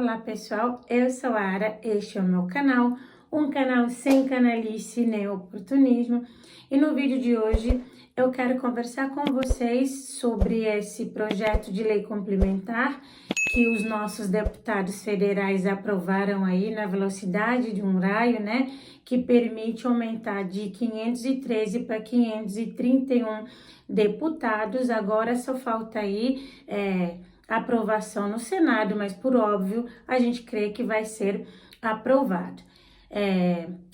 Olá pessoal, eu sou a Ara, este é o meu canal, um canal sem canalice nem oportunismo, e no vídeo de hoje eu quero conversar com vocês sobre esse projeto de lei complementar que os nossos deputados federais aprovaram aí na velocidade de um raio, né, que permite aumentar de 513 para 531 deputados. Agora só falta aí aprovação no Senado, mas por óbvio a gente crê que vai ser aprovado.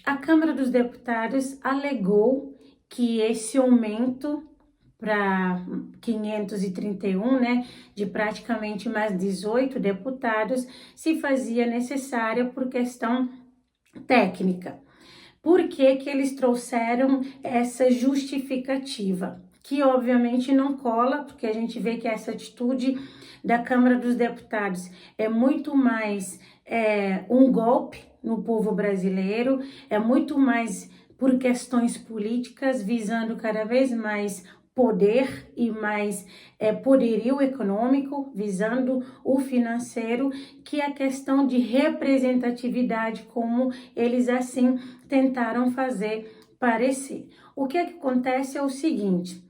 A Câmara dos Deputados alegou que esse aumento para 531, né, de praticamente mais 18 deputados, se fazia necessária por questão técnica. Por que que eles trouxeram essa justificativa? Que obviamente não cola, porque a gente vê que essa atitude da Câmara dos Deputados é muito mais um golpe no povo brasileiro, é muito mais por questões políticas, visando cada vez mais poder e mais poderio econômico, visando o financeiro, que a questão de representatividade, como eles assim tentaram fazer parecer. O que acontece é o seguinte: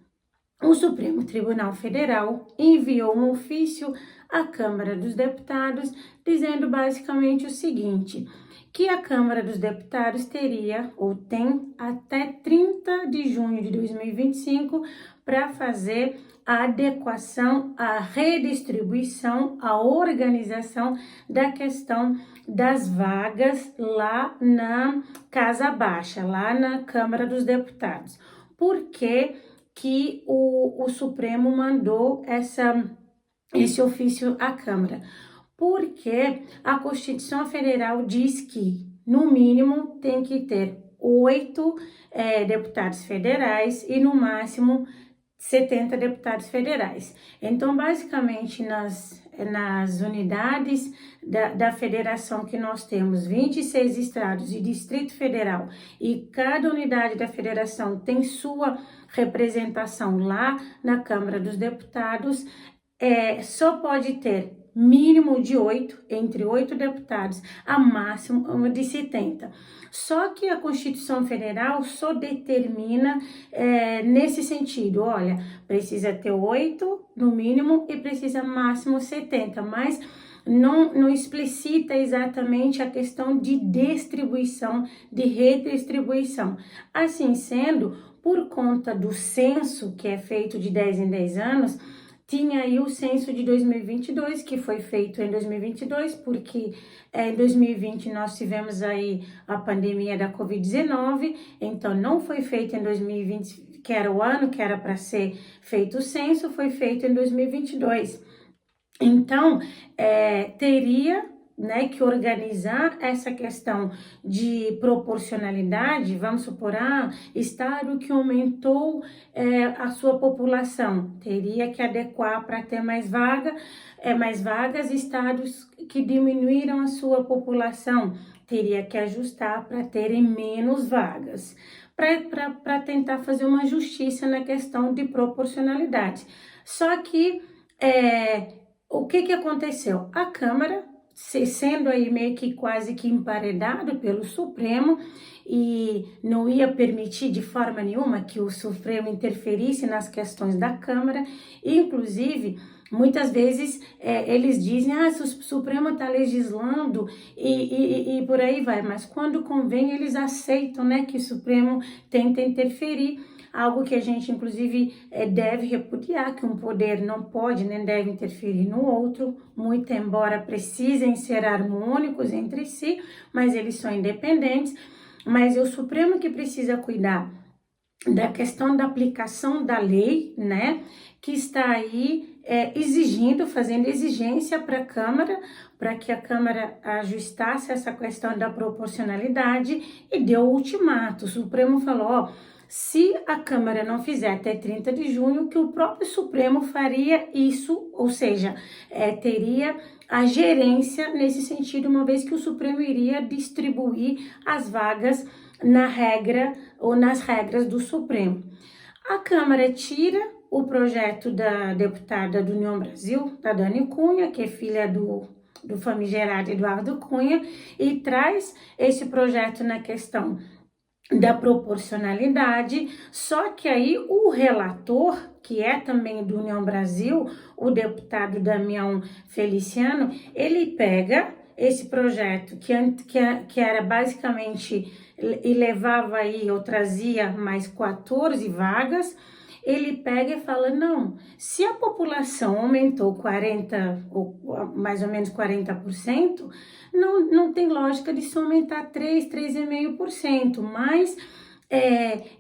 o Supremo Tribunal Federal enviou um ofício à Câmara dos Deputados dizendo basicamente o seguinte, que a Câmara dos Deputados teria ou tem até 30 de junho de 2025 para fazer a adequação, a redistribuição, a organização da questão das vagas lá na Casa Baixa, lá na Câmara dos Deputados. Por quê que o Supremo mandou esse ofício à Câmara? Porque a Constituição Federal diz que, no mínimo, tem que ter 8 deputados federais e, no máximo, 70 deputados federais. Então, basicamente, nas unidades da federação que nós temos 26 estados e Distrito Federal, e cada unidade da federação tem sua representação lá na Câmara dos Deputados, só pode ter mínimo de 8, entre 8 deputados, a máximo de 70. Só que a Constituição Federal só determina nesse sentido, olha, precisa ter 8 no mínimo e precisa máximo 70, mas não explicita exatamente a questão de distribuição, de redistribuição. Assim sendo, por conta do censo que é feito de 10 em 10 anos, tinha aí o censo de 2022, que foi feito em 2022, porque em 2020 nós tivemos aí a pandemia da Covid-19, então não foi feito em 2020, que era o ano que era para ser feito o censo, foi feito em 2022. Então, teria, né, que organizar essa questão de proporcionalidade. Vamos supor, estado que aumentou a sua população, teria que adequar para ter mais vagas, estados que diminuíram a sua população, teria que ajustar para terem menos vagas, para tentar fazer uma justiça na questão de proporcionalidade. Só que o que aconteceu? A Câmara, sendo aí meio que quase que emparedado pelo Supremo, e não ia permitir de forma nenhuma que o Supremo interferisse nas questões da Câmara. Inclusive, muitas vezes eles dizem, se o Supremo está legislando e por aí vai, mas quando convém eles aceitam, né, que o Supremo tenta interferir, algo que a gente inclusive deve repudiar, que um poder não pode nem deve interferir no outro, muito embora precisem ser harmônicos entre si, mas eles são independentes. Mas é o Supremo que precisa cuidar da questão da aplicação da lei, né, que está aí fazendo exigência para a Câmara, para que a Câmara ajustasse essa questão da proporcionalidade, e deu o ultimato. O Supremo falou, se a Câmara não fizer até 30 de junho, que o próprio Supremo faria isso, ou seja, teria a gerência nesse sentido, uma vez que o Supremo iria distribuir as vagas na regra ou nas regras do Supremo. A Câmara tira o projeto da deputada do União Brasil, da Dani Cunha, que é filha do do famigerado Eduardo Cunha, e traz esse projeto na questão da proporcionalidade, só que aí o relator, que é também do União Brasil, o deputado Damião Feliciano, ele pega esse projeto que era basicamente, e levava aí, ou trazia mais 14 vagas, ele pega e fala, não, se a população aumentou 40, ou mais ou menos 40%, não tem lógica de se aumentar 3,5%, mas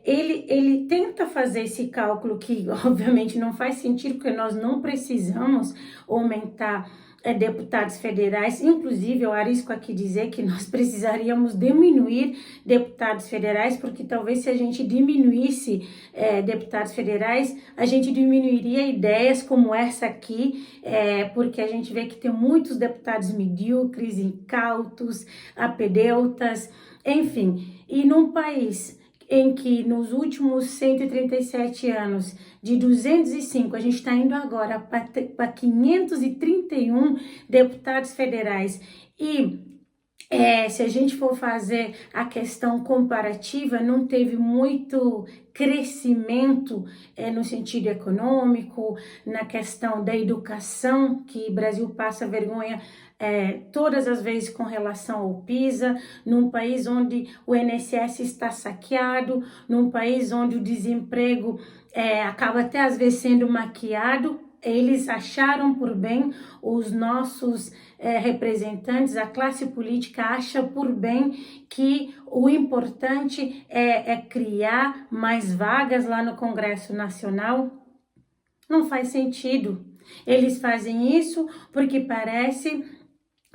ele tenta fazer esse cálculo que obviamente não faz sentido, porque nós não precisamos aumentar deputados federais, inclusive eu arrisco aqui dizer que nós precisaríamos diminuir deputados federais, porque talvez se a gente diminuísse deputados federais, a gente diminuiria ideias como essa aqui, porque a gente vê que tem muitos deputados medíocres, incautos, apedeutas, enfim, e num país em que nos últimos 137 anos, de 205, a gente está indo agora para 531 deputados federais. E se a gente for fazer a questão comparativa, não teve muito crescimento no sentido econômico, na questão da educação, que o Brasil passa vergonha todas as vezes com relação ao PISA, num país onde o INSS está saqueado, num país onde o desemprego acaba até às vezes sendo maquiado. Eles acharam por bem, os nossos representantes, a classe política acha por bem que o importante é criar mais vagas lá no Congresso Nacional. Não faz sentido. Eles fazem isso porque parece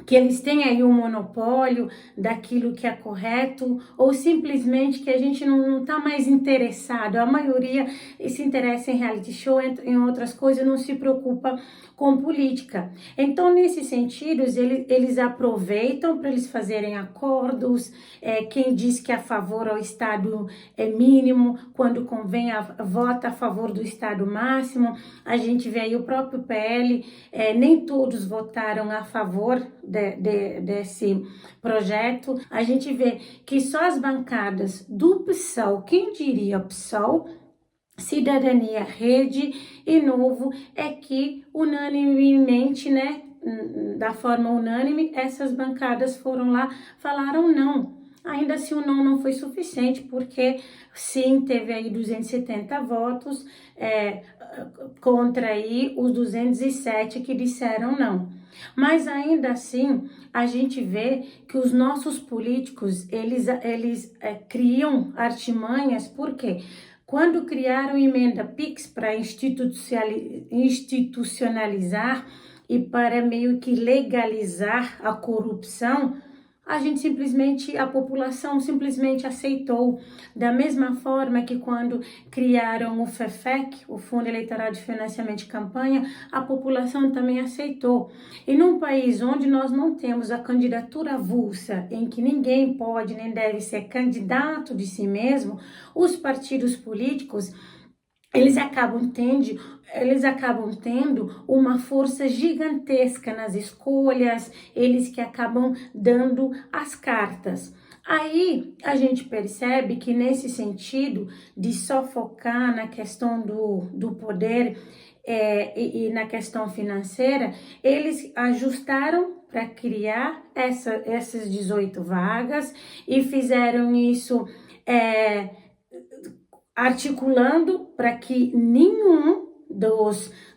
que eles têm aí um monopólio daquilo que é correto, ou simplesmente que a gente não está mais interessado. A maioria se interessa em reality show, em outras coisas, não se preocupa com política. Então, nesses sentidos, eles aproveitam para eles fazerem acordos, quem diz que é a favor ao Estado é mínimo, quando convém vota a favor do Estado máximo. A gente vê aí o próprio PL, nem todos votaram a favor desse projeto. A gente vê que só as bancadas do PSOL, quem diria PSOL, Cidadania, Rede e Novo, é que unanimemente, né, da forma unânime, essas bancadas foram lá, falaram não. Ainda assim o não foi suficiente, porque sim, teve aí 270 votos contra aí os 207 que disseram não. Mas ainda assim, a gente vê que os nossos políticos, eles criam artimanhas, por quê? Quando criaram emenda PIX para institucionalizar e para meio que legalizar a corrupção, a população simplesmente aceitou. Da mesma forma que quando criaram o FEFEC, o Fundo Eleitoral de Financiamento de Campanha, a população também aceitou. E num país onde nós não temos a candidatura avulsa, em que ninguém pode nem deve ser candidato de si mesmo, os partidos políticos, eles acabam tendo uma força gigantesca nas escolhas, eles que acabam dando as cartas. Aí a gente percebe que nesse sentido de só focar na questão do poder e na questão financeira, eles ajustaram para criar essas 18 vagas e fizeram isso articulando para que nenhum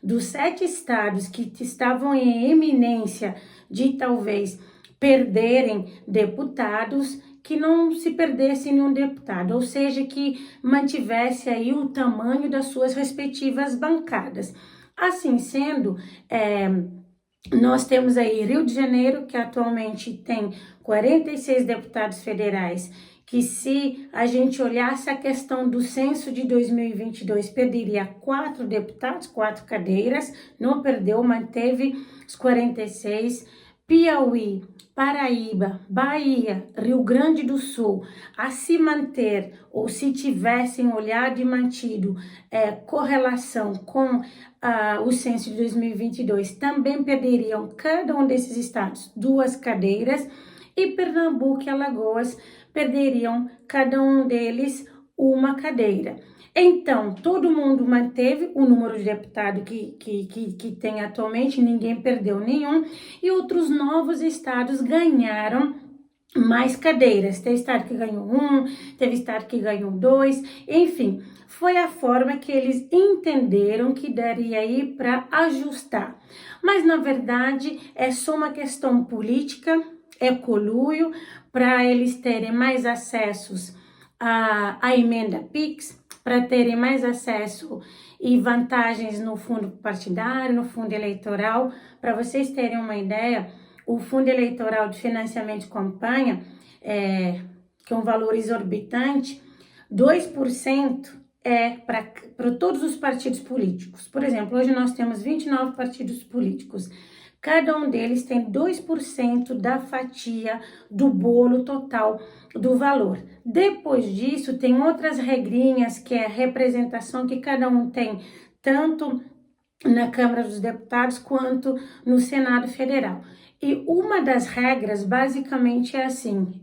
dos 7 estados que estavam em eminência de talvez perderem deputados, que não se perdesse nenhum deputado, ou seja, que mantivesse aí o tamanho das suas respectivas bancadas. Assim sendo, nós temos aí Rio de Janeiro, que atualmente tem 46 deputados federais, que se a gente olhasse a questão do censo de 2022, perderia 4 deputados, 4 cadeiras, não perdeu, manteve os 46. Piauí, Paraíba, Bahia, Rio Grande do Sul, a se manter ou se tivessem olhado e mantido correlação com o censo de 2022, também perderiam cada um desses estados 2 cadeiras, e Pernambuco e Alagoas perderiam cada um deles 1 cadeira. Então, todo mundo manteve o número de deputados que tem atualmente, ninguém perdeu nenhum, e outros novos estados ganharam mais cadeiras. Teve estado que ganhou 1, teve estado que ganhou 2, enfim, foi a forma que eles entenderam que daria aí para ajustar. Mas, na verdade, é só uma questão política, é conluio para eles terem mais acessos à emenda PIX, para terem mais acesso e vantagens no fundo partidário, no fundo eleitoral. Para vocês terem uma ideia, o fundo eleitoral de financiamento de campanha, que é um valor exorbitante, 2% é para todos os partidos políticos. Por exemplo, hoje nós temos 29 partidos políticos. Cada um deles tem 2% da fatia do bolo total do valor. Depois disso, tem outras regrinhas, que é a representação que cada um tem, tanto na Câmara dos Deputados quanto no Senado Federal. E uma das regras, basicamente, é assim,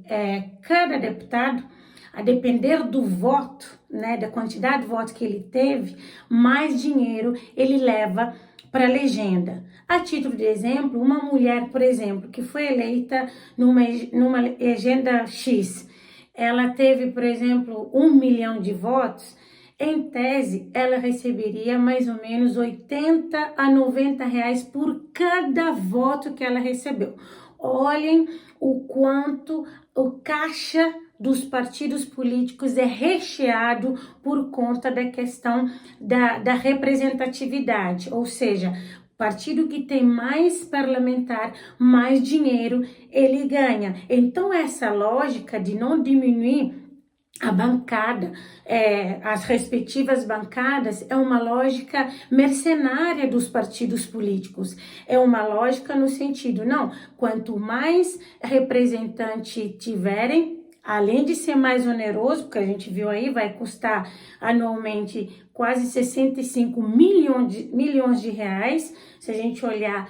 cada deputado, a depender do voto, né, da quantidade de votos que ele teve, mais dinheiro ele leva para a legenda. A título de exemplo, uma mulher, por exemplo, que foi eleita numa legenda X, ela teve, por exemplo, 1 milhão de votos, em tese, ela receberia mais ou menos 80 a 90 reais por cada voto que ela recebeu. Olhem o quanto o caixa dos partidos políticos é recheado por conta da questão da representatividade, ou seja, partido que tem mais parlamentar, mais dinheiro, ele ganha. Então, essa lógica de não diminuir a bancada, as respectivas bancadas, é uma lógica mercenária dos partidos políticos. É uma lógica no sentido, não, quanto mais representante tiverem, além de ser mais oneroso, porque a gente viu aí, vai custar anualmente quase 65 milhões de reais, se a gente olhar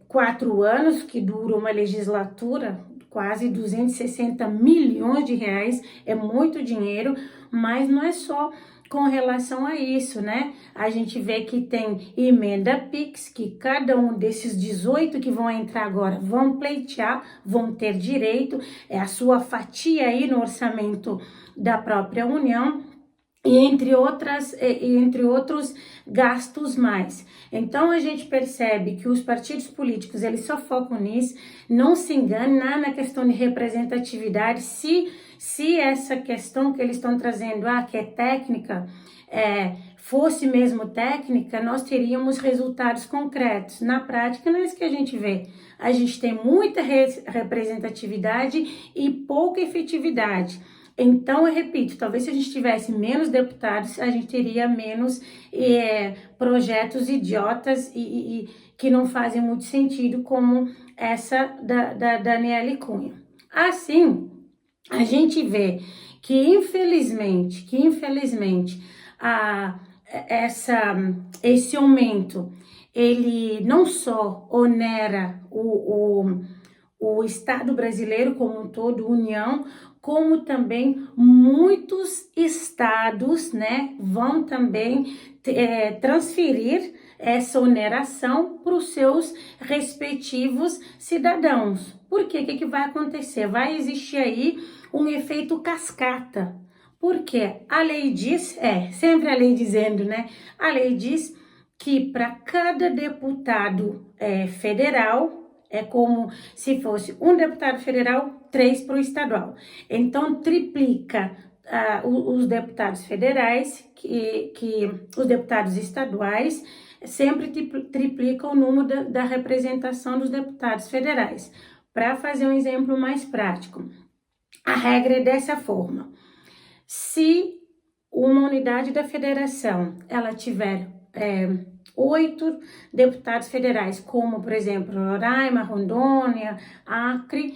4 anos que dura uma legislatura, quase 260 milhões de reais, é muito dinheiro, mas não é só com relação a isso, né? A gente vê que tem emenda PIX, que cada um desses 18 que vão entrar agora vão pleitear, vão ter direito, é a sua fatia aí no orçamento da própria União, e entre outros gastos mais. Então, a gente percebe que os partidos políticos, eles só focam nisso, não se engane na questão de representatividade. Se essa questão que eles estão trazendo, que é técnica, fosse mesmo técnica, nós teríamos resultados concretos. Na prática, não é isso que a gente vê. A gente tem muita representatividade e pouca efetividade. Então, eu repito, talvez se a gente tivesse menos deputados, a gente teria menos projetos idiotas e que não fazem muito sentido, como essa da Daniele Cunha. Assim, a gente vê que infelizmente, esse aumento, ele não só onera o Estado brasileiro como um todo, União, como também muitos estados, né, vão também transferir essa oneração para os seus respectivos cidadãos. Por quê? O que vai acontecer? Vai existir aí um efeito cascata. Porque a lei diz, sempre a lei dizendo, né, a lei diz que para cada deputado federal, é como se fosse um deputado federal, 3 para o estadual. Então, triplica os deputados federais, que os deputados estaduais sempre triplicam o número da representação dos deputados federais. Para fazer um exemplo mais prático, a regra é dessa forma. Se uma unidade da federação, ela tiver 8 deputados federais, como, por exemplo, Roraima, Rondônia, Acre.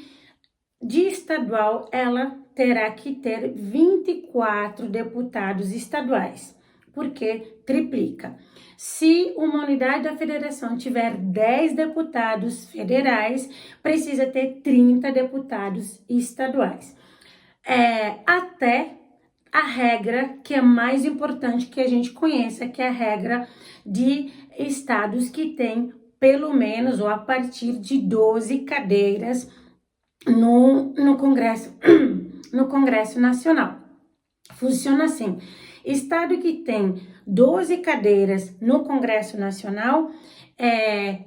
De estadual, ela terá que ter 24 deputados estaduais, porque triplica. Se uma unidade da federação tiver 10 deputados federais, precisa ter 30 deputados estaduais. Até a regra que é mais importante que a gente conheça, que é a regra de estados que têm pelo menos ou a partir de 12 cadeiras no Congresso, no Congresso Nacional. Funciona assim: estado que tem 12 cadeiras no Congresso Nacional,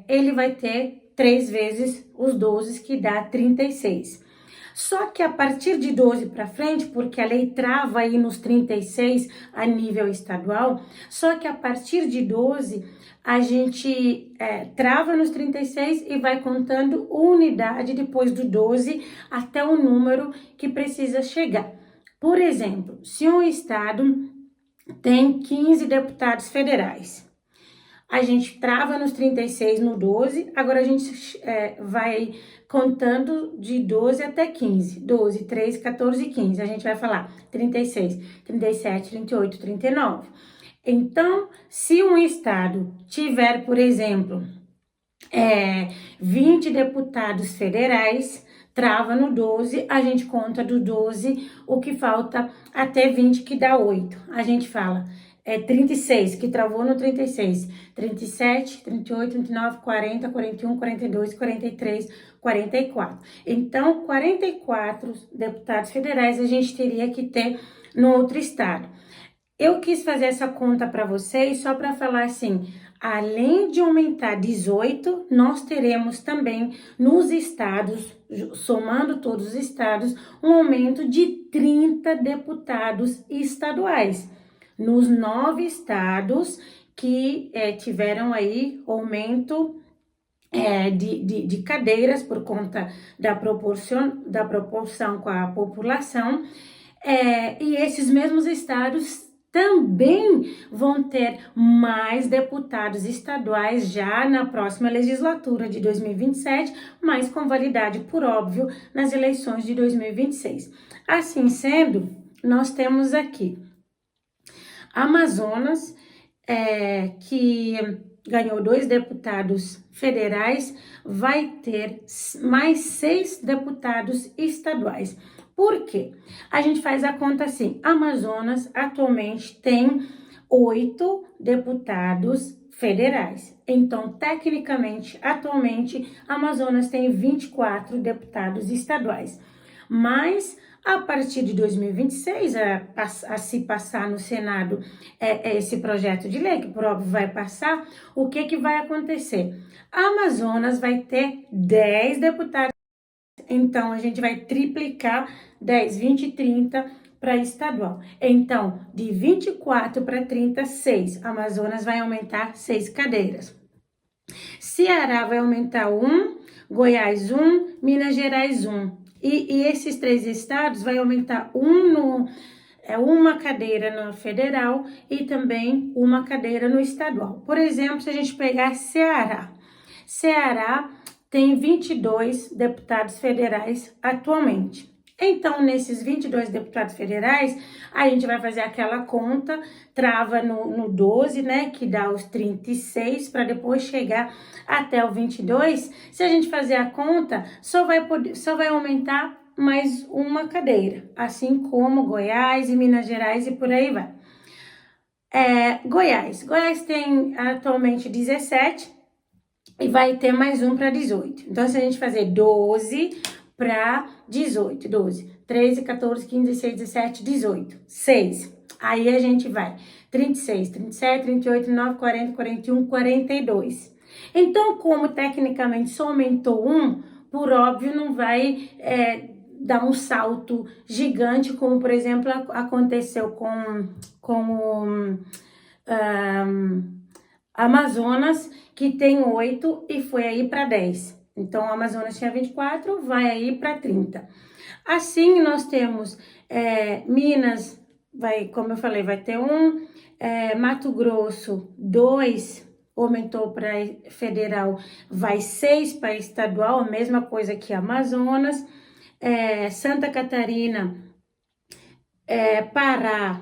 ele vai ter 3 vezes os 12, que dá 36. Só que a partir de 12 para frente, porque a lei trava aí nos 36 a nível estadual, só que a partir de 12 a gente trava nos 36 e vai contando unidade depois do 12 até o número que precisa chegar. Por exemplo, se um estado tem 15 deputados federais, a gente trava nos 36 no 12, agora a gente vai contando de 12 até 15. 12, 13, 14, 15. A gente vai falar 36, 37, 38, 39. Então, se um estado tiver, por exemplo, 20 deputados federais, trava no 12, a gente conta do 12 o que falta até 20, que dá 8. A gente fala 36, que travou no 36, 37, 38, 39, 40, 41, 42, 43, 44. Então, 44 deputados federais a gente teria que ter no outro estado. Eu quis fazer essa conta para vocês só para falar assim, além de aumentar 18, nós teremos também nos estados, somando todos os estados, um aumento de 30 deputados estaduais. Nos 9 estados que tiveram aí aumento de cadeiras por conta da proporção com a população, e esses mesmos estados também vão ter mais deputados estaduais já na próxima legislatura de 2027, mas com validade, por óbvio, nas eleições de 2026. Assim sendo, nós temos aqui Amazonas, que ganhou 2 deputados federais, vai ter mais 6 deputados estaduais. Por quê? A gente faz a conta assim: Amazonas atualmente tem 8 deputados federais. Então, tecnicamente, atualmente, Amazonas tem 24 deputados estaduais. Mas a partir de 2026, a se passar no Senado esse projeto de lei, que por óbvio vai passar, o que vai acontecer? A Amazonas vai ter 10 deputados, então a gente vai triplicar 10, 20, 30 para estadual. Então, de 24 para 36, Amazonas vai aumentar 6 cadeiras. Ceará vai aumentar 1, Goiás 1, Minas Gerais 1. E esses 3 estados vai aumentar uma cadeira no federal e também uma cadeira no estadual. Por exemplo, se a gente pegar Ceará tem 22 deputados federais atualmente. Então, nesses 22 deputados federais, a gente vai fazer aquela conta, trava no 12, né, que dá os 36, para depois chegar até o 22. Se a gente fazer a conta, só vai aumentar mais uma cadeira, assim como Goiás e Minas Gerais e por aí vai. Goiás tem atualmente 17 e vai ter mais um para 18. Então, se a gente fazer 12 para 18, 12, 13, 14, 15, 16, 17, 18, 6. Aí a gente vai 36, 37, 38, 39, 40, 41, 42. Então, como tecnicamente só aumentou um, por óbvio não vai dar um salto gigante, como por exemplo aconteceu com o Amazonas, que tem 8 e foi aí para 10. Então, o Amazonas tinha 24, vai aí para 30. Assim, nós temos Minas, como eu falei, vai ter 1, Mato Grosso, 2, aumentou para federal, vai 6 para estadual, a mesma coisa que Amazonas. Santa Catarina, Pará,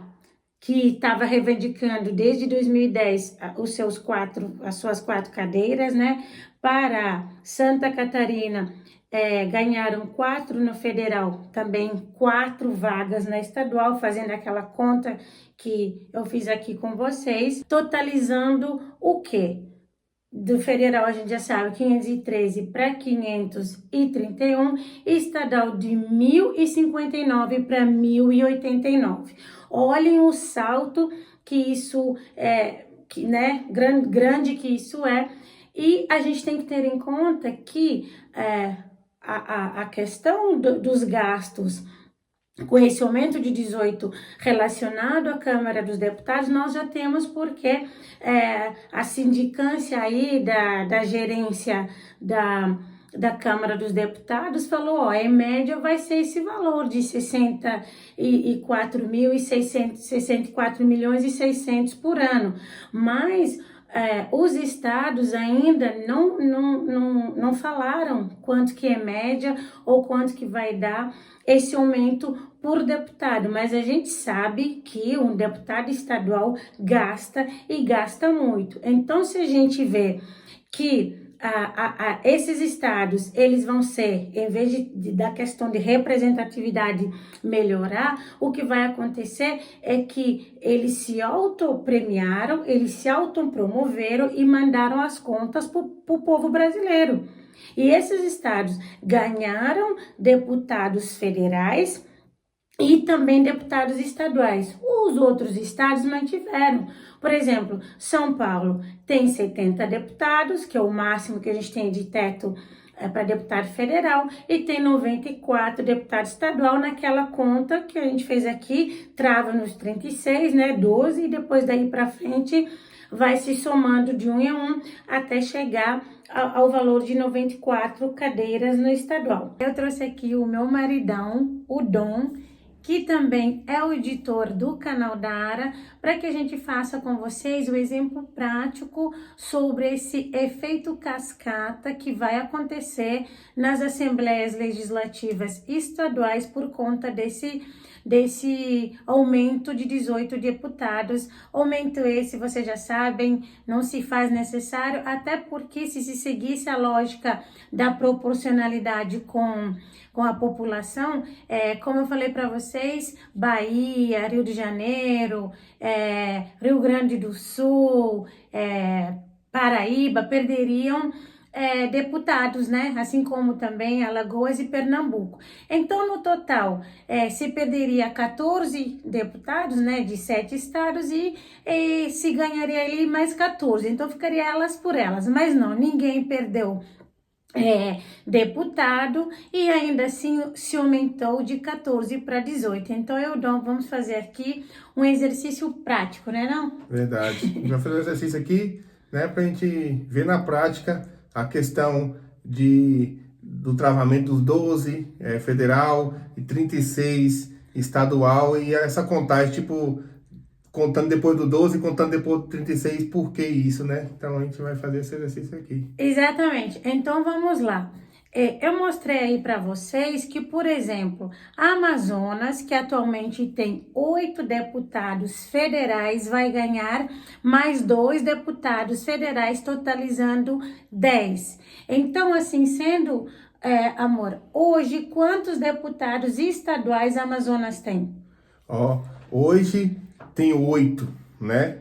que estava reivindicando desde 2010 as suas 4 cadeiras, né? Pará, Santa Catarina ganharam 4 no federal, também 4 vagas na estadual, fazendo aquela conta que eu fiz aqui com vocês, totalizando o quê? Do federal a gente já sabe, 513 para 531, estadual de 1.059 para 1.089. Olhem o salto que isso né, grande que isso é, e a gente tem que ter em conta que a questão dos gastos com esse aumento de 18 relacionado à Câmara dos Deputados, nós já temos porque a sindicância aí da gerência da Câmara dos Deputados falou, em média vai ser esse valor de 64 milhões e 600 por ano, mas os estados ainda não falaram quanto que é média ou quanto que vai dar esse aumento por deputado, mas a gente sabe que um deputado estadual gasta e gasta muito. Então, se a gente vê que esses estados, eles vão ser, em vez da questão de representatividade melhorar, o que vai acontecer é que eles se autopremiaram, eles se autopromoveram e mandaram as contas para o povo brasileiro. E esses estados ganharam deputados federais e também deputados estaduais. Os outros estados mantiveram. Por exemplo, São Paulo tem 70 deputados, que é o máximo que a gente tem de teto para deputado federal, e tem 94 deputados estadual naquela conta que a gente fez aqui, trava nos 36, né, 12, e depois daí para frente vai se somando de 1 em 1 até chegar ao valor de 94 cadeiras no estadual. Eu trouxe aqui o meu maridão, o Dom, que também é o editor do canal da Ara, para que a gente faça com vocês o exemplo prático sobre esse efeito cascata que vai acontecer nas assembleias legislativas estaduais por conta desse aumento de 18 deputados. Aumento esse, vocês já sabem, não se faz necessário, até porque se seguisse a lógica da proporcionalidade com a população, como eu falei para vocês, Bahia, Rio de Janeiro, Rio Grande do Sul, Paraíba perderiam deputados, né? Assim como também Alagoas e Pernambuco. Então, no total, se perderia 14 deputados, né? De 7 estados e se ganharia ali mais 14. Então, ficaria elas por elas. Mas não, ninguém perdeu deputado e ainda assim se aumentou de 14 para 18. Então, vamos fazer aqui um exercício prático, né não? Verdade. Vamos fazer um exercício aqui, né? Pra gente ver na prática a questão do travamento dos 12 federal e 36 estadual e essa contagem, tipo, contando depois do 12 e contando depois do 36, por que isso, né? Então a gente vai fazer esse exercício aqui. Exatamente. Então vamos lá. Eu mostrei aí para vocês que, por exemplo, a Amazonas, que atualmente tem 8 deputados federais, vai ganhar mais 2 deputados federais, totalizando 10. Então, assim sendo, amor, hoje quantos deputados estaduais a Amazonas tem? Hoje tem 8, né?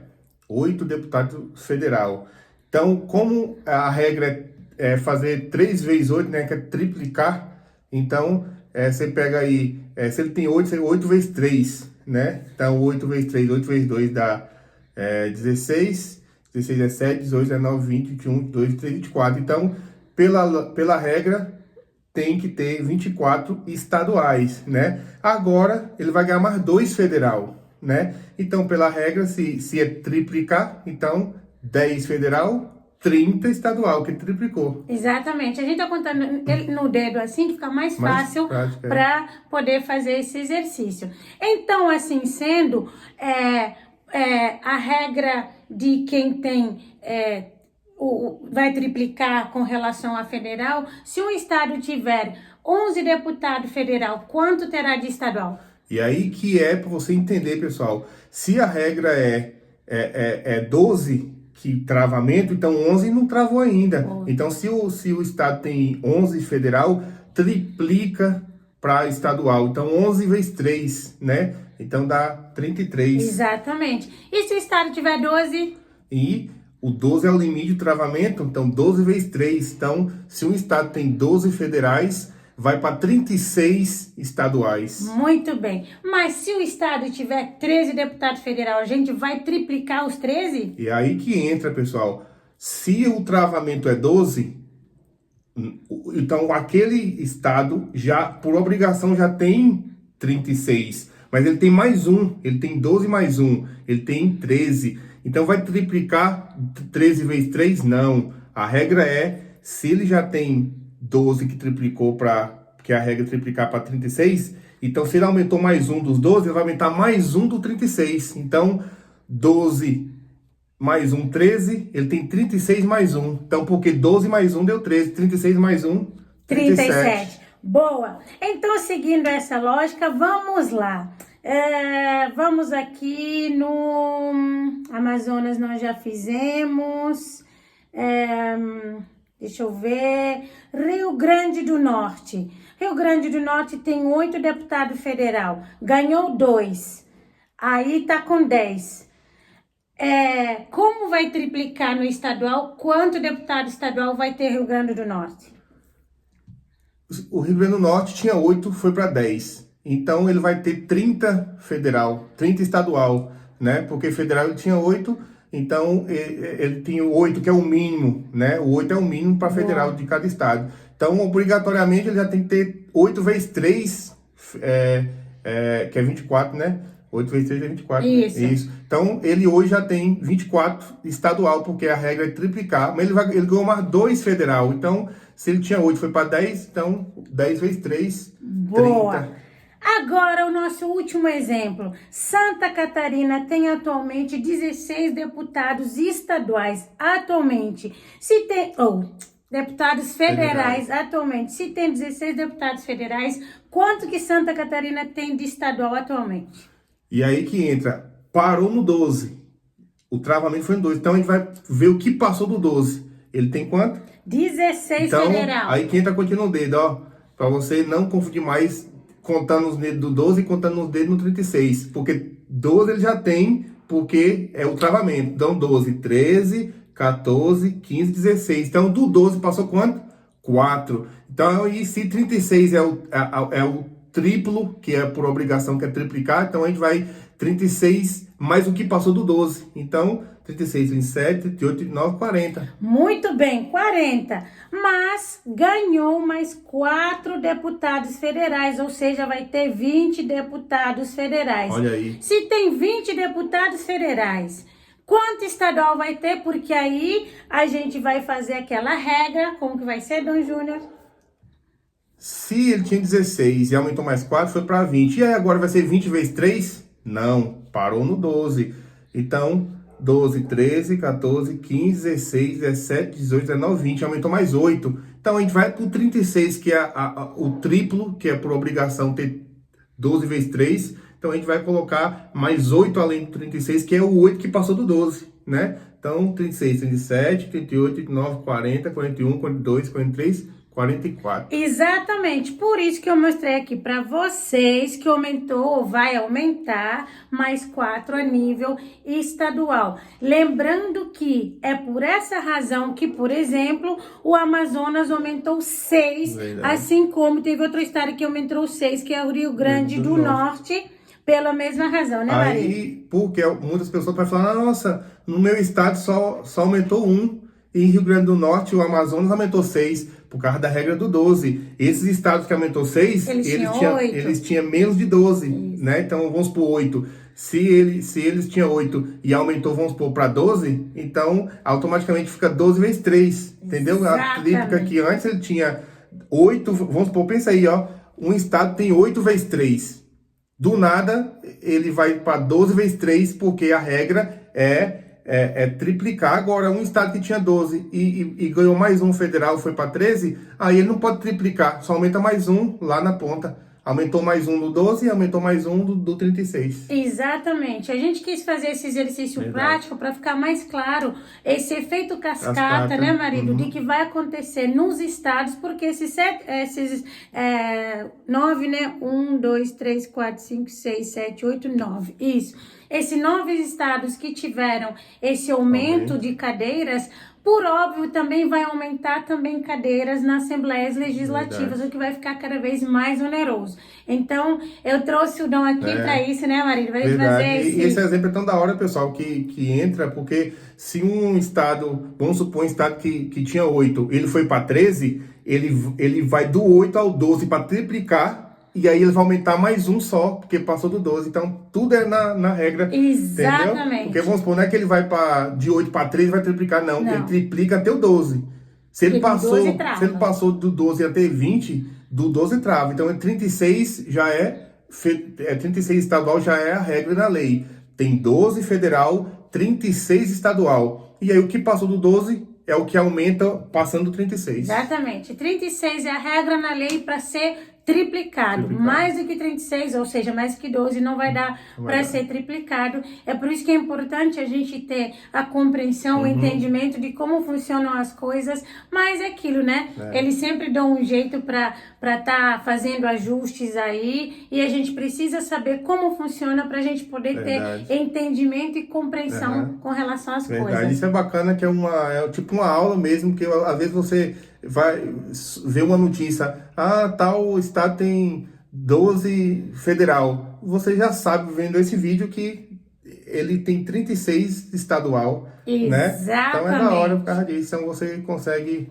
8 deputados federal. Então, como a regra é fazer 3 vezes 8, né? Que é triplicar. Então, você pega aí, se ele tem 8, 8 vezes 3, né? Então, 8 vezes 3, 8 vezes 2 dá 16, 16, 17, 18, 19, 20, 21, 22, 23, 24. Então, pela regra, tem que ter 24 estaduais, né? Agora, ele vai ganhar mais 2 federal, né? Então, pela regra, se é triplicar, então 10 federal, 30 estadual, que triplicou. Exatamente. A gente tá contando no dedo assim, que fica mais fácil para poder fazer esse exercício. Então, assim sendo, a regra de quem tem vai triplicar com relação à federal? Se um estado tiver 11 deputados federal, quanto terá de estadual? E aí que é para você entender, pessoal, se a regra é 12 que travamento, então 11 não travou ainda. Então se o estado tem 11 federal, triplica para estadual. Então 11 vezes 3, né? Então dá 33. Exatamente. E se o estado tiver 12? E o 12 é o limite de travamento, então 12 vezes 3. Então, se um estado tem 12 federais, vai para 36 estaduais. Muito bem. Mas se o estado tiver 13 deputados federais, a gente vai triplicar os 13? E aí que entra, pessoal. Se o travamento é 12, então aquele estado já, por obrigação, já tem 36. Mas ele tem mais um, ele tem 12 mais um, ele tem 13. Então vai triplicar 13 vezes 3? Não. A regra é, se ele já tem 12 que triplicou que a regra é triplicar para 36, então se ele aumentou mais um dos 12, ele vai aumentar mais um do 36. Então 12 mais 1, 13, ele tem 36 mais 1. Então porque 12 mais 1 deu 13, 36 mais 1, 37. Boa. Então seguindo essa lógica, vamos lá. Vamos aqui no Amazonas, nós já fizemos. Deixa eu ver. Rio Grande do Norte. Rio Grande do Norte tem 8 deputados federal. Ganhou 2. Aí tá com 10. Como vai triplicar no estadual? Quanto deputado estadual vai ter Rio Grande do Norte? O Rio Grande do Norte tinha 8, foi para 10. Então ele vai ter 30 federal, 30 estadual, né? Porque federal ele tinha 8, então ele tinha 8, que é o mínimo, né? O 8 é o mínimo para federal de cada estado. Então, obrigatoriamente, ele já tem que ter 8 vezes 3, que é 24, né? 8 vezes 3 é 24. Isso. Então, ele hoje já tem 24 estadual, porque a regra é triplicar, mas ele ganhou mais 2 federal. Então, se ele tinha 8, foi para 10, então 10 vezes 3, Boa. 30. Agora, o nosso último exemplo. Santa Catarina tem atualmente 16 deputados estaduais. Atualmente. Se tem... deputados federais, atualmente. Se tem 16 deputados federais, quanto que Santa Catarina tem de estadual atualmente? E aí que entra, parou no 12. O travamento foi no 12. Então, a gente vai ver o que passou do 12. Ele tem quanto? 16 então, federal. Aí que entra, continua o dedo, ó. Pra você não confundir mais contando os dedos do 12 e contando os dedos no 36. Porque 12 ele já tem, porque é o travamento. Então, 12, 13, 14, 15, 16. Então, do 12 passou quanto? 4. Então, e se 36 é o triplo, que é por obrigação, que é triplicar, então a gente vai 36 mais o que passou do 12. Então, 36, 27, 38, 39, 40. Muito bem, 40. Mas ganhou mais 4 deputados federais, ou seja, vai ter 20 deputados federais. Olha aí. Se tem 20 deputados federais, quanto estadual vai ter? Porque aí a gente vai fazer aquela regra, como que vai ser, Dom Júnior? Se ele tinha 16 e aumentou mais 4, foi para 20. E aí agora vai ser 20 vezes 3? Não, parou no 12. Então, 12, 13, 14, 15, 16, 17, 18, 19, 20. Aumentou mais 8. Então, a gente vai para o 36, que é o triplo, que é por obrigação ter 12 vezes 3. Então, a gente vai colocar mais 8 além do 36, que é o 8 que passou do 12, né? Então, 36, 37, 38, 39, 40, 41, 42, 43... 44. Exatamente, por isso que eu mostrei aqui para vocês que aumentou ou vai aumentar mais 4 a nível estadual. Lembrando que é por essa razão que, por exemplo, o Amazonas aumentou 6, assim como teve outro estado que aumentou 6, que é o Rio Grande do Norte, pela mesma razão, né, Maria? Aí, porque muitas pessoas podem falar, nossa, no meu estado só aumentou 1, e em Rio Grande do Norte o Amazonas aumentou 6, por causa da regra do 12. Esses estados que aumentou 6, eles tinham menos de 12, né? Então, vamos supor 8. Se eles tinham 8 e aumentou, vamos supor, para 12, então, automaticamente fica 12 vezes 3, entendeu? Exatamente. A tríplica que antes ele tinha 8, vamos supor, pensa aí, ó, um estado tem 8 vezes 3. Do nada, ele vai para 12 vezes 3, porque a regra é triplicar. Agora, um estado que tinha 12 e ganhou mais um federal, foi para 13, aí ele não pode triplicar, só aumenta mais um lá na ponta. Aumentou mais um do 12 e aumentou mais um do 36. Exatamente. A gente quis fazer esse exercício prático para ficar mais claro esse efeito cascata, né, marido, de que vai acontecer nos estados, porque esses 9, né? 1, 2, 3, 4, 5, 6, 7, 8, 9. Isso. Esses 9 estados que tiveram esse aumento de cadeiras, por óbvio, também vai aumentar também cadeiras nas assembleias legislativas, o que vai ficar cada vez mais oneroso. Então, eu trouxe o Dom aqui para isso, né, marido? Vai trazer esse exemplo é tão da hora, pessoal, que entra, porque se um estado, vamos supor um estado que tinha 8, ele foi para 13, ele vai do 8 ao 12 para triplicar, e aí ele vai aumentar mais um só, porque passou do 12. Então, tudo é na regra. Exatamente. Entendeu? Porque, vamos supor, não é que ele vai de 8 para 13 e vai triplicar, não. Ele triplica até o 12. Se ele passou do 12 até 20, do 12 trava. Então, 36 já 36 estadual já é a regra na lei. Tem 12 federal, 36 estadual. E aí, o que passou do 12 é o que aumenta passando do 36. Exatamente. 36 é a regra na lei para ser triplicado. Mais do que 36, ou seja, mais do que 12, não vai dar para ser triplicado. É por isso que é importante a gente ter a compreensão, o entendimento de como funcionam as coisas, mas é aquilo, né? Eles sempre dão um jeito para estar fazendo ajustes aí, e a gente precisa saber como funciona para a gente poder ter entendimento e compreensão com relação às coisas. Isso é bacana, que é tipo uma aula mesmo, que às vezes você vai ver uma notícia, tal estado tem 12 federal. Você já sabe, vendo esse vídeo, que ele tem 36 estadual, né? Então é da hora por causa disso. Então você consegue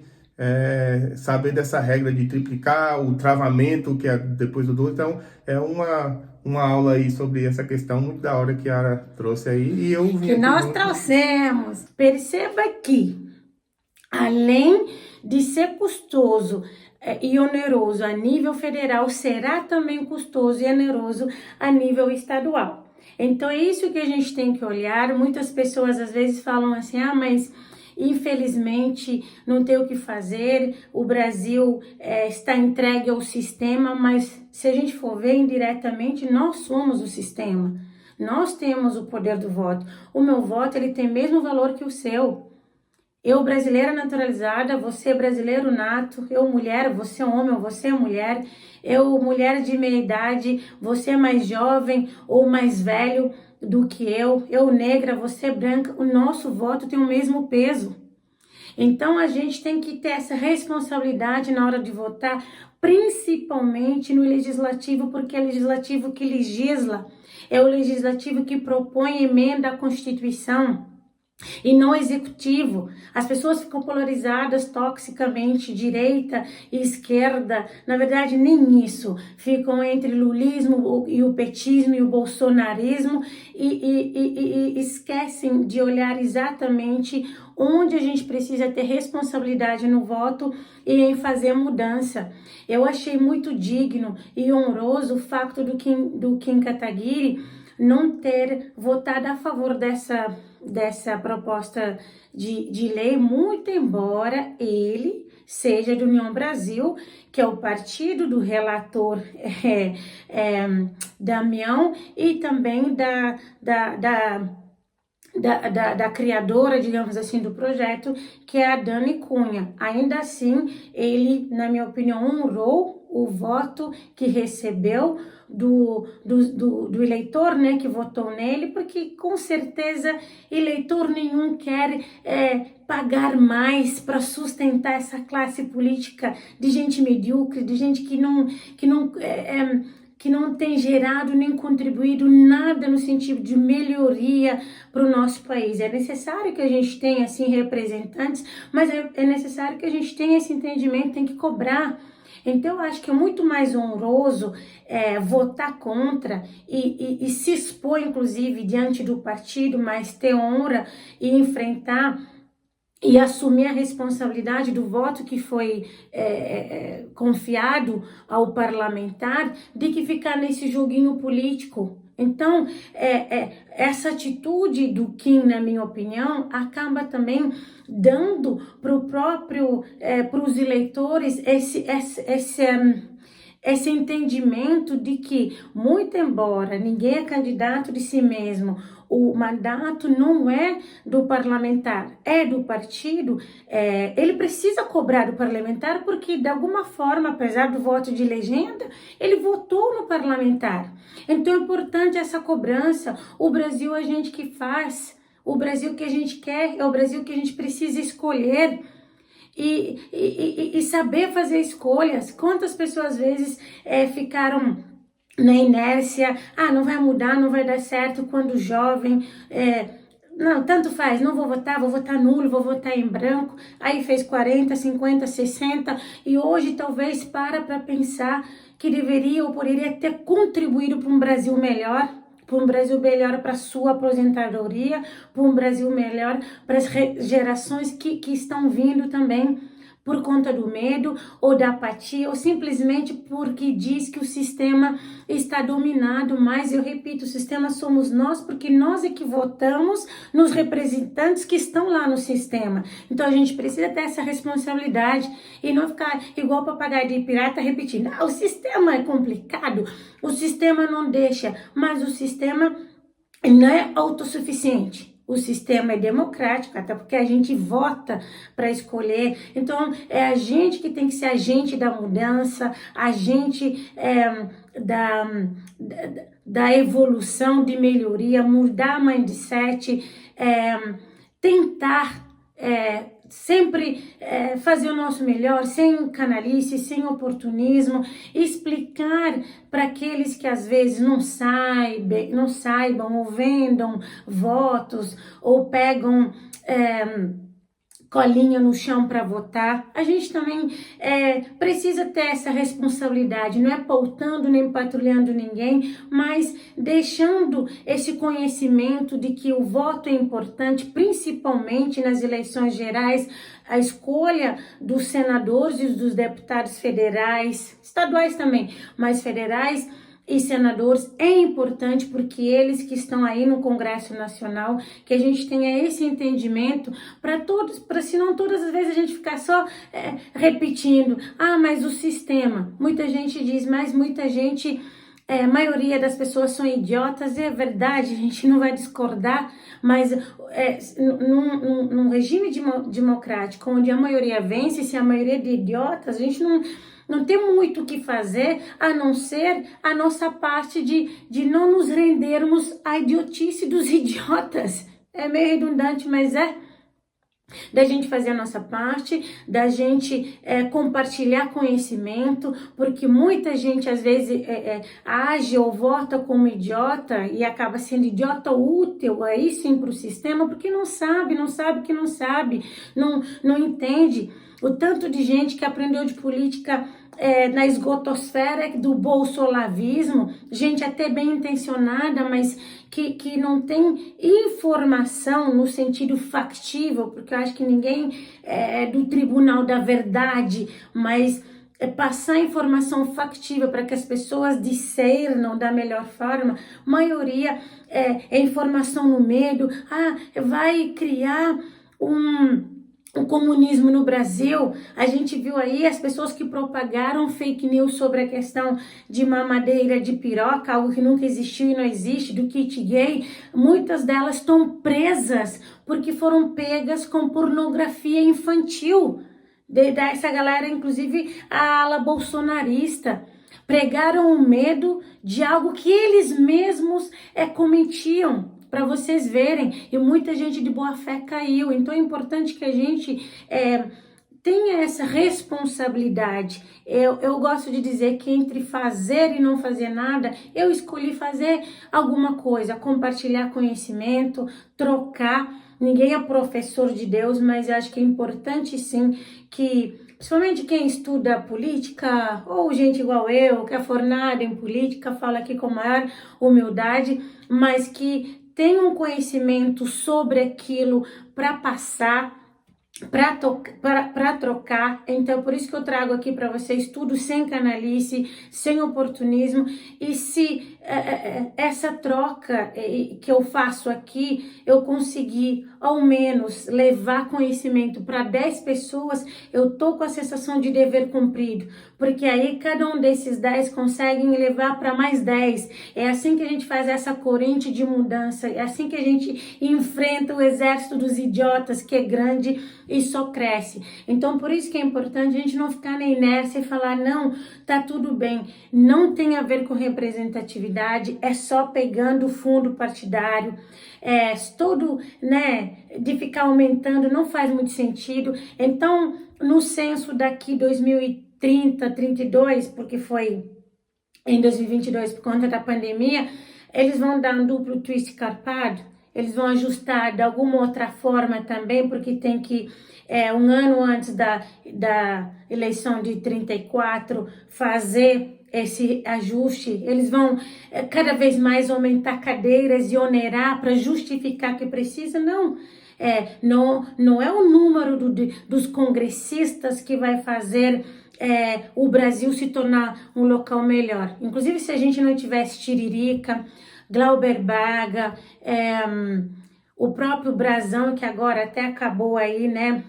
saber dessa regra de triplicar, o travamento, que é depois do 12. Então é uma aula aí sobre essa questão muito da hora que a Ara trouxe aí. E eu vim que nós trouxemos. Perceba que, além de ser custoso e oneroso a nível federal, será também custoso e oneroso a nível estadual. Então é isso que a gente tem que olhar. Muitas pessoas às vezes falam assim, mas infelizmente não tem o que fazer, o Brasil está entregue ao sistema, mas se a gente for ver indiretamente, nós somos o sistema. Nós temos o poder do voto. O meu voto, ele tem o mesmo valor que o seu. Eu, brasileira naturalizada, você brasileiro nato, eu mulher, você homem, você mulher, eu mulher de meia idade, você mais jovem ou mais velho do que eu negra, você branca, o nosso voto tem o mesmo peso. Então a gente tem que ter essa responsabilidade na hora de votar, principalmente no legislativo, porque é o legislativo que legisla, é o legislativo que propõe emenda à Constituição. E não executivo. As pessoas ficam polarizadas toxicamente, direita e esquerda. Na verdade, nem isso. Ficam entre o lulismo e o petismo e o bolsonarismo e esquecem de olhar exatamente onde a gente precisa ter responsabilidade no voto e em fazer mudança. Eu achei muito digno e honroso o facto do Kim Kataguiri não ter votado a favor dessa proposta de lei, muito embora ele seja do União Brasil, que é o partido do relator Damião, e também da criadora, digamos assim, do projeto, que é a Dani Cunha. Ainda assim, ele, na minha opinião, honrou o voto que recebeu do eleitor, né, que votou nele, porque com certeza eleitor nenhum quer pagar mais para sustentar essa classe política de gente medíocre, de gente que não tem gerado nem contribuído nada no sentido de melhoria para o nosso país. É necessário que a gente tenha, assim, representantes, mas é necessário que a gente tenha esse entendimento, tem que cobrar. Então, eu acho que é muito mais honroso votar contra e se expor, inclusive, diante do partido, mas ter honra e enfrentar e assumir a responsabilidade do voto que foi confiado ao parlamentar, de que ficar nesse joguinho político, Então, essa atitude do Kim, na minha opinião, acaba também dando para os eleitores esse entendimento de que, muito embora ninguém é candidato de si mesmo, o mandato não é do parlamentar, é do partido, ele precisa cobrar do parlamentar porque, de alguma forma, apesar do voto de legenda, ele votou no parlamentar. Então é importante essa cobrança. O Brasil a gente que faz, o Brasil que a gente quer, é o Brasil que a gente precisa escolher. E saber fazer escolhas. Quantas pessoas às vezes ficaram na inércia, não vai mudar, não vai dar certo, quando jovem, não, tanto faz, não vou votar nulo, vou votar em branco, aí fez 40, 50, 60, e hoje talvez para pensar que deveria ou poderia ter contribuído para um Brasil melhor, para sua aposentadoria, para um Brasil melhor para as gerações que estão vindo também, por conta do medo ou da apatia, ou simplesmente porque diz que o sistema está dominado. Mas eu repito, o sistema somos nós, porque nós é que votamos nos representantes que estão lá no sistema. Então a gente precisa ter essa responsabilidade e não ficar igual papagaio de pirata repetindo: o sistema é complicado, o sistema não deixa, mas o sistema não é autossuficiente. O sistema é democrático, até porque a gente vota para escolher. Então, é a gente que tem que ser agente da mudança, agente da evolução, de melhoria, mudar mindset, tentar sempre fazer o nosso melhor, sem canalice, sem oportunismo, explicar para aqueles que às vezes não saibam ou vendam votos ou pegam colinha no chão para votar. A gente também precisa ter essa responsabilidade, não é pautando nem patrulhando ninguém, mas deixando esse conhecimento de que o voto é importante, principalmente nas eleições gerais, a escolha dos senadores e dos deputados federais, estaduais também, mas federais e senadores é importante, porque eles que estão aí no Congresso Nacional, que a gente tenha esse entendimento para todos, para senão todas as vezes a gente ficar só repetindo: mas o sistema, muita gente diz, mas muita gente, a maioria das pessoas são idiotas. É verdade, a gente não vai discordar, mas num regime democrático, onde a maioria vence, se a maioria de idiotas, a gente não tem muito o que fazer, a não ser a nossa parte de não nos rendermos à idiotice dos idiotas. É meio redundante, mas da gente fazer a nossa parte, da gente compartilhar conhecimento, porque muita gente às vezes age ou vota como idiota e acaba sendo idiota útil aí sim para o sistema, porque não sabe que não sabe, não entende. O tanto de gente que aprendeu de política na esgotosfera do bolsolavismo, gente até bem intencionada, mas que não tem informação no sentido factível, porque eu acho que ninguém é do tribunal da verdade, mas passar informação factível para que as pessoas discernam da melhor forma. A maioria é informação no medo. Vai criar o comunismo no Brasil. A gente viu aí as pessoas que propagaram fake news sobre a questão de mamadeira de piroca, algo que nunca existiu e não existe, do kit gay. Muitas delas estão presas porque foram pegas com pornografia infantil. Dessa galera, inclusive a ala bolsonarista. Pregaram o medo de algo que eles mesmos cometiam, para vocês verem, e muita gente de boa fé caiu. Então é importante que a gente tenha essa responsabilidade. Eu gosto de dizer que entre fazer e não fazer nada, eu escolhi fazer alguma coisa, compartilhar conhecimento, trocar. Ninguém é professor de Deus, mas eu acho que é importante sim que, principalmente quem estuda política, ou gente igual eu, que é formada em política, fala aqui com maior humildade, mas que tem um conhecimento sobre aquilo para passar, para trocar. Então, por isso que eu trago aqui para vocês tudo sem canalice, sem oportunismo. E se essa troca que eu faço aqui, eu conseguir ao menos levar conhecimento para 10 pessoas, eu tô com a sensação de dever cumprido, porque aí cada um desses 10 consegue levar para mais 10. É assim que a gente faz essa corrente de mudança, é assim que a gente enfrenta o exército dos idiotas, que é grande e só cresce. Então, por isso que é importante a gente não ficar na inércia e falar, não, tá tudo bem. Não tem a ver com representatividade, é só pegando o fundo partidário, todo, né, de ficar aumentando não faz muito sentido. Então, no censo daqui 2030, 32, porque foi em 2022 por conta da pandemia, eles vão dar um duplo twist carpado. Eles vão ajustar de alguma outra forma também, porque tem que, um ano antes da eleição de 34, fazer esse ajuste. Eles vão cada vez mais aumentar cadeiras e onerar para justificar que precisa. Não, não é o número dos congressistas que vai fazer o Brasil se tornar um local melhor. Inclusive, se a gente não tivesse Tiririca, Glauber Braga, o próprio Brazão, que agora até acabou aí, né,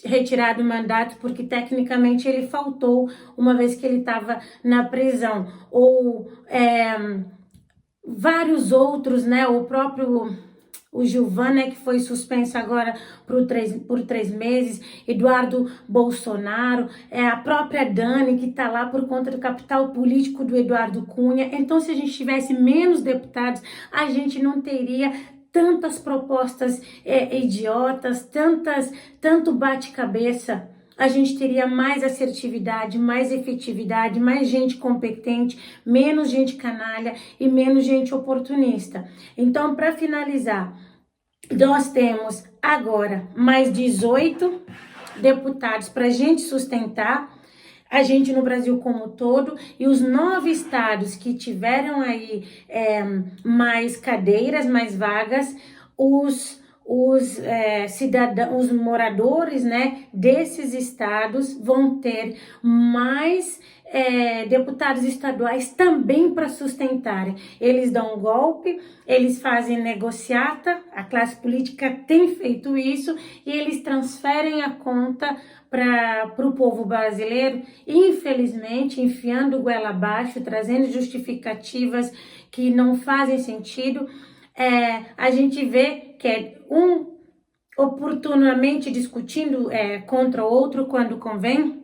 retirado o mandato, porque tecnicamente ele faltou uma vez que ele estava na prisão, ou vários outros, né, o próprio... O Gilvan, né, que foi suspenso agora por 3 meses, Eduardo Bolsonaro, a própria Dani, que está lá por conta do capital político do Eduardo Cunha. Então, se a gente tivesse menos deputados, a gente não teria tantas propostas idiotas, tanto bate-cabeça. A gente teria mais assertividade, mais efetividade, mais gente competente, menos gente canalha e menos gente oportunista. Então, para finalizar, nós temos agora mais 18 deputados para a gente sustentar a gente no Brasil como um todo, e os 9 estados que tiveram aí mais cadeiras, mais vagas, os cidadãos, os moradores, né, desses estados vão ter mais deputados estaduais também para sustentarem. Eles dão um golpe, eles fazem negociata, a classe política tem feito isso, e eles transferem a conta para o povo brasileiro, infelizmente, enfiando goela abaixo, trazendo justificativas que não fazem sentido. A gente vê que é um oportunamente discutindo contra o outro quando convém,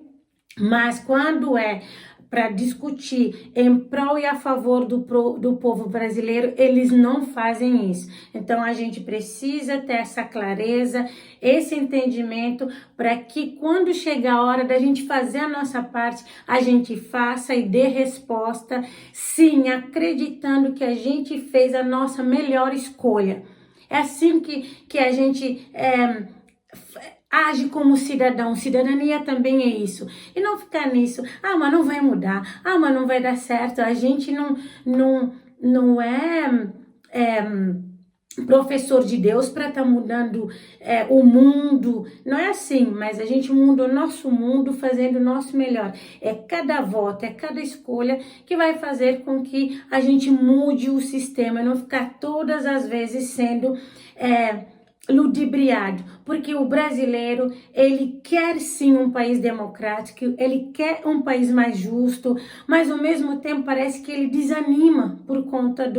mas quando é para discutir em prol e a favor do povo brasileiro, eles não fazem isso. Então, a gente precisa ter essa clareza, esse entendimento, para que quando chegar a hora da gente fazer a nossa parte, a gente faça e dê resposta, sim, acreditando que a gente fez a nossa melhor escolha. É assim que a gente age como cidadão. Cidadania também é isso. E não ficar nisso, mas não vai mudar, mas não vai dar certo. A gente não é professor de Deus para estar mudando o mundo. Não é assim, mas a gente muda o nosso mundo fazendo o nosso melhor. É cada voto, é cada escolha que vai fazer com que a gente mude o sistema, não ficar todas as vezes sendo ludibriado, porque o brasileiro, ele quer sim um país democrático, ele quer um país mais justo, mas ao mesmo tempo parece que ele desanima por conta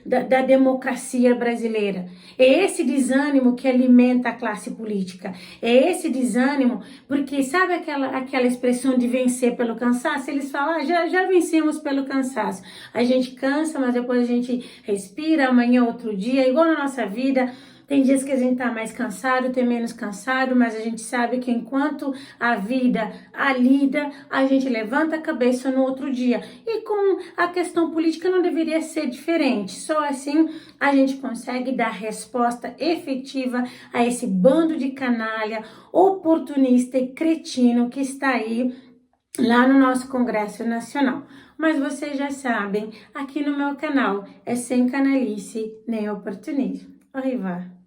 da democracia brasileira. É esse desânimo que alimenta a classe política, é esse desânimo, porque sabe aquela expressão de vencer pelo cansaço? Eles falam, já vencemos pelo cansaço. A gente cansa, mas depois a gente respira, amanhã é outro dia, igual na nossa vida. Tem dias que a gente tá mais cansado, tem menos cansado, mas a gente sabe que enquanto a vida lida, a gente levanta a cabeça no outro dia. E com a questão política não deveria ser diferente. Só assim a gente consegue dar resposta efetiva a esse bando de canalha, oportunista e cretino que está aí lá no nosso Congresso Nacional. Mas vocês já sabem, aqui no meu canal é sem canalice nem oportunismo. Au revoir.